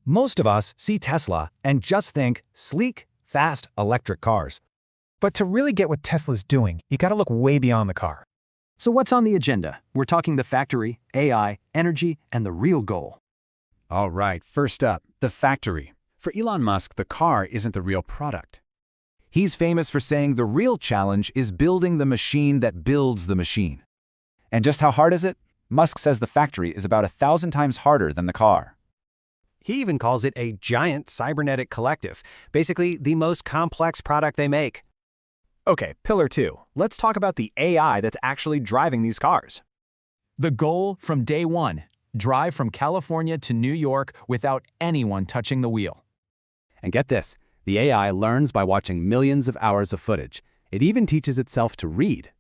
Most of us see Tesla and just think sleek, fast electric cars. But to really get what Tesla's doing, you gotta look way beyond the car. So what's on the agenda? We're talking the factory, AI, energy, and the real goal. All right, first up, the factory. For Elon Musk, the car isn't the real product. He's famous for saying the real challenge is building the machine that builds the machine. And just how hard is it? Musk says the factory is about 1,000 times harder than the car. He even calls it a giant cybernetic collective, basically the most complex product they make. Okay, pillar 2. Let's talk about the AI that's actually driving these cars. The goal from day one: drive from California to New York without anyone touching the wheel. And get this, the AI learns by watching millions of hours of footage. It even teaches itself to read.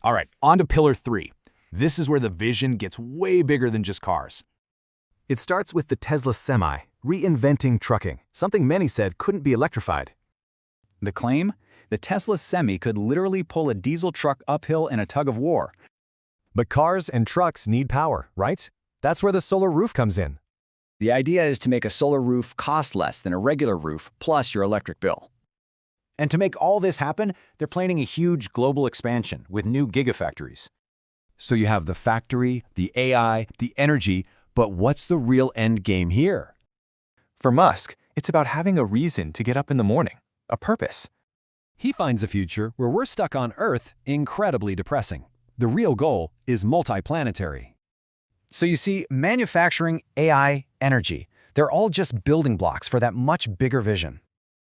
All right, on to pillar 3. This is where the vision gets way bigger than just cars. It starts with the Tesla Semi, reinventing trucking, something many said couldn't be electrified. The claim? The Tesla Semi could literally pull a diesel truck uphill in a tug of war. But cars and trucks need power, right? That's where the solar roof comes in. The idea is to make a solar roof cost less than a regular roof plus your electric bill. And to make all this happen, they're planning a huge global expansion with new gigafactories. So you have the factory, the AI, the energy, but what's the real end game here? For Musk, it's about having a reason to get up in the morning, a purpose. He finds a future where we're stuck on Earth incredibly depressing. The real goal is multiplanetary. So you see, manufacturing, AI, energy, they're all just building blocks for that much bigger vision.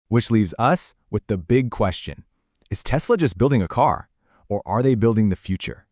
Which leaves us with the big question. Is Tesla just building a car, or are they building the future?